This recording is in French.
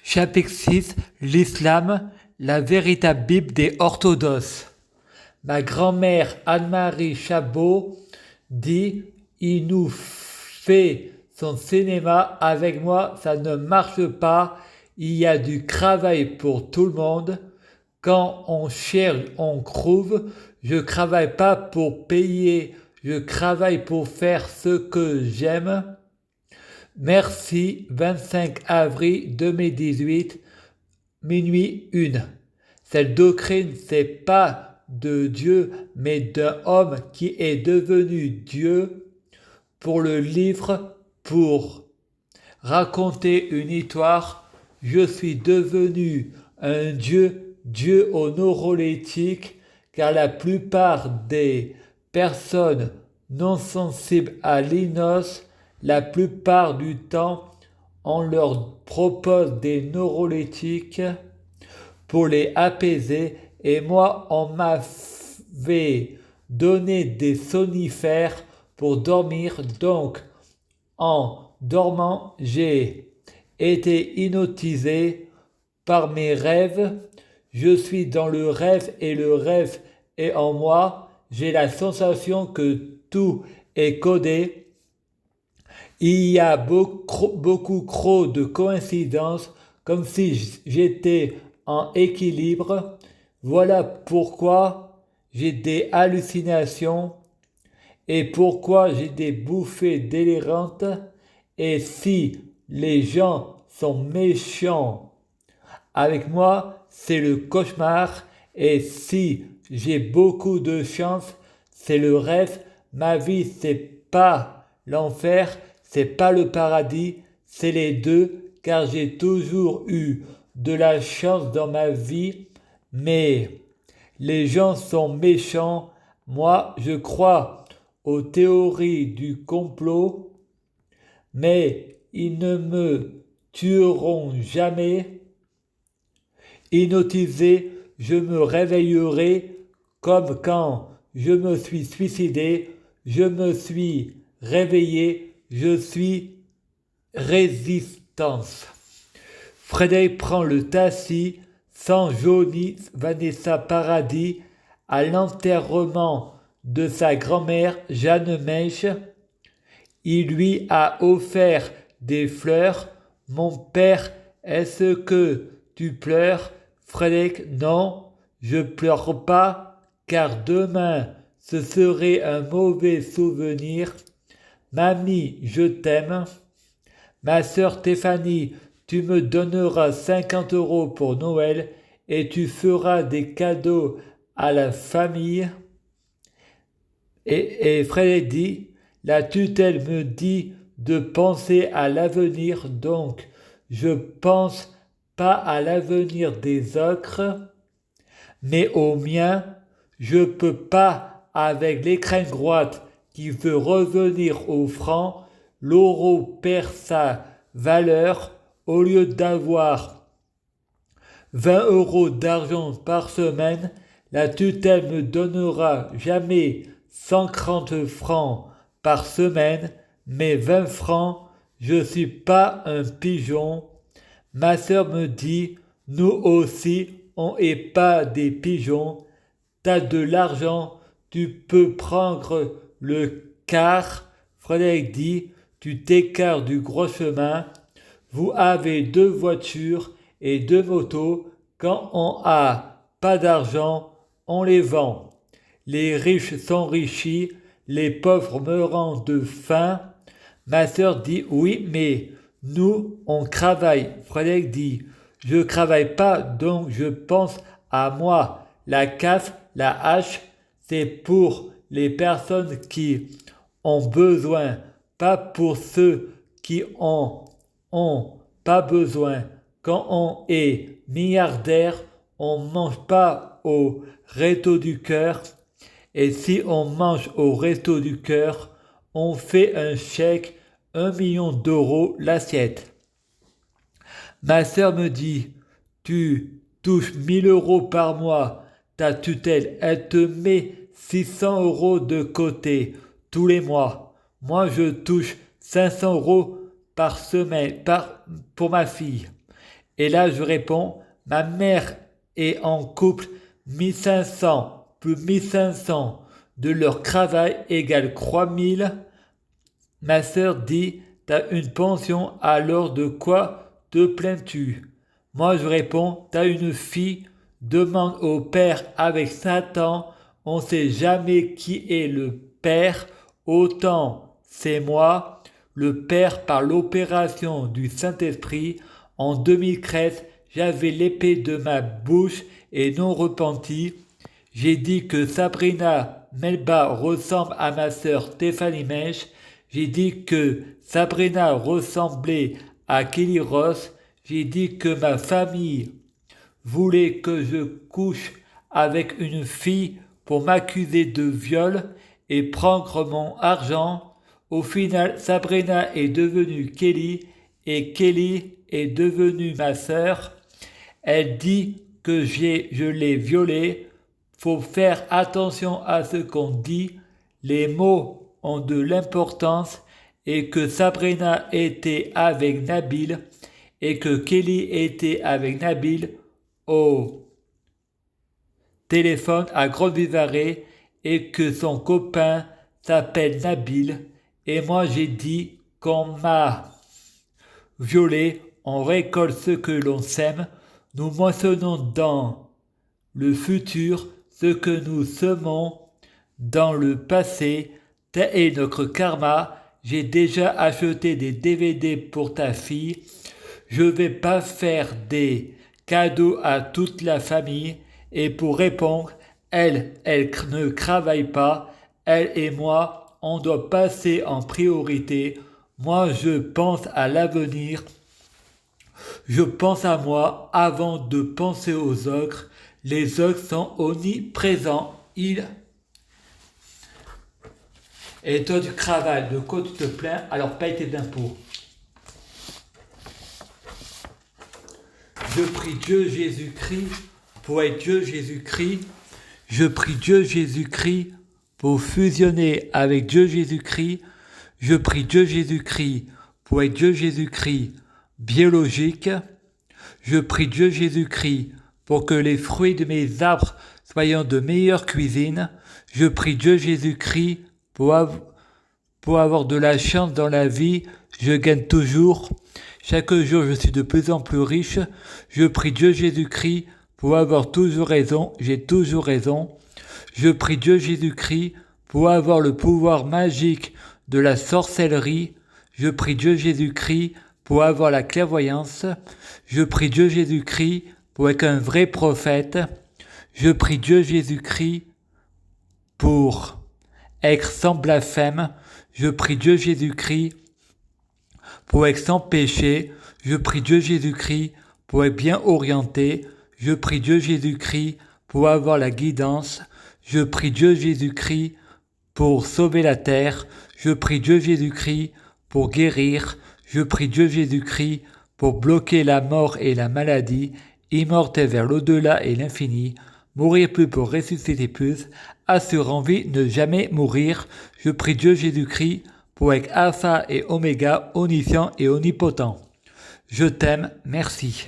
Chapitre 6. L'Islam, la véritable Bible des orthodoxes. Ma grand-mère Anne-Marie Chabot dit « Il nous fait son cinéma avec moi, ça ne marche pas, il y a du travail pour tout le monde. Quand on cherche, on trouve. Je travaille pas pour payer, je travaille pour faire ce que j'aime. » Merci, 25 avril 2018, minuit 1. Cette doctrine, c'est pas de Dieu, mais d'un homme qui est devenu Dieu pour le livre, pour raconter une histoire. Je suis devenu un Dieu, Dieu au neuroleptique, car la plupart des personnes non sensibles à l'inos, la plupart du temps, on leur propose des neuroleptiques pour les apaiser et moi, on m'avait donné des somnifères pour dormir. Donc, en dormant, j'ai été hypnotisé par mes rêves. Je suis dans le rêve et le rêve est en moi. J'ai la sensation que tout est codé. Il y a beaucoup trop de coïncidences, comme si j'étais en équilibre. Voilà pourquoi j'ai des hallucinations et pourquoi j'ai des bouffées délirantes. Et si les gens sont méchants avec moi, c'est le cauchemar. Et si j'ai beaucoup de chance, c'est le rêve. Ma vie, c'est pas l'enfer, c'est pas le paradis, c'est les deux, car j'ai toujours eu de la chance dans ma vie. Mais les gens sont méchants. Moi, je crois aux théories du complot, mais ils ne me tueront jamais. Hypnotisé, je me réveillerai comme quand je me suis suicidé. Je me suis réveillé, je suis résistance. Frédéric prend le taxi sans Johnny Vanessa Paradis à l'enterrement de sa grand-mère Jeanne Mèche. Il lui a offert des fleurs. Mon père, est-ce que tu pleures? Frédéric, non, je pleure pas, car demain ce serait un mauvais souvenir. Mamie, je t'aime. Ma sœur Stéphanie, tu me donneras 50 € pour Noël et tu feras des cadeaux à la famille. Et Frédéric dit, la tutelle me dit de penser à l'avenir, donc je pense pas à l'avenir des autres, mais au mien. Je peux pas, avec l'écran droite qui veut revenir au franc. L'euro perd sa valeur. Au lieu d'avoir 20 € d'argent par semaine, la tutelle me donnera jamais 130 francs par semaine, mais 20 francs. Je suis pas un pigeon. Ma sœur me dit, nous aussi, on est pas des pigeons. T'as de l'argent, tu peux prendre le car. Frédéric dit, tu t'écartes du gros chemin. Vous avez 2 voitures et 2 motos. Quand on a pas d'argent, on les vend. Les riches s'enrichissent, les pauvres meurent de faim. Ma sœur dit, oui, mais nous, on travaille. Frédéric dit, je travaille pas, donc je pense à moi. La CAF, la hache, c'est pour les personnes qui ont besoin, pas pour ceux qui ont pas besoin. Quand on est milliardaire, on mange pas au resto du cœur. Et si on mange au resto du cœur, on fait un chèque, 1 million d'euros l'assiette. Ma sœur me dit, tu touches 1000 € par mois, ta tutelle, elle te met 600 € de côté tous les mois. Moi, je touche 500 € par semaine pour ma fille. Et là, je réponds, ma mère est en couple 1500 plus 1500 de leur travail égale 3000. Ma sœur dit, t'as une pension, alors de quoi te plains-tu? Moi, je réponds, t'as une fille, demande au père avec Satan, on sait jamais qui est le père, autant c'est moi, le père par l'opération du Saint-Esprit. En 2013, j'avais l'épée de ma bouche et non repenti. J'ai dit que Sabrina Melba ressemble à ma sœur Stéphanie Mèche. J'ai dit que Sabrina ressemblait à Kelly Ross. J'ai dit que ma famille voulait que je couche avec une fille pour m'accuser de viol et prendre mon argent. Au final, Sabrina est devenue Kelly et Kelly est devenue ma sœur. Elle dit que je l'ai violée. Faut faire attention à ce qu'on dit. Les mots ont de l'importance et que Sabrina était avec Nabil et que Kelly était avec Nabil au téléphone à Grande-Vivarée et que son copain s'appelle Nabil. Et moi j'ai dit qu'on m'a violé, on récolte ce que l'on sème, nous moissonnons dans le futur ce que nous semons dans le passé, tel est notre karma. J'ai déjà acheté des DVD pour ta fille. Je vais pas faire des cadeaux à toute la famille. Et pour répondre, elle ne travaille pas. Elle et moi, on doit passer en priorité. Moi, je pense à l'avenir. Je pense à moi avant de penser aux autres. Les autres sont omniprésents. Et toi, tu travailles. De quoi tu te plains? Alors paye tes impôts. Je prie Dieu Jésus-Christ pour être Dieu Jésus-Christ. Je prie Dieu Jésus-Christ pour fusionner avec Dieu Jésus-Christ. Je prie Dieu Jésus-Christ pour être Dieu Jésus-Christ biologique. Je prie Dieu Jésus-Christ pour que les fruits de mes arbres soient de meilleure cuisine. Je prie Dieu Jésus-Christ pour avoir de la chance dans la vie. Je gagne toujours. Chaque jour, je suis de plus en plus riche. Je prie Dieu Jésus-Christ pour avoir toujours raison. J'ai toujours raison. Je prie Dieu Jésus-Christ pour avoir le pouvoir magique de la sorcellerie. Je prie Dieu Jésus-Christ pour avoir la clairvoyance. Je prie Dieu Jésus-Christ pour être un vrai prophète. Je prie Dieu Jésus-Christ pour être sans blasphème. Je prie Dieu Jésus-Christ pour être sans péché. Je prie Dieu Jésus-Christ pour être bien orienté. Je prie Dieu Jésus-Christ pour avoir la guidance. Je prie Dieu Jésus-Christ pour sauver la terre. Je prie Dieu Jésus-Christ pour guérir. Je prie Dieu Jésus-Christ pour bloquer la mort et la maladie, immortel vers l'au-delà et l'infini, mourir plus pour ressusciter plus, assurant vie, ne jamais mourir. Je prie Dieu Jésus-Christ pour être Alpha et Oméga, omniscient et omnipotent. Je t'aime, merci.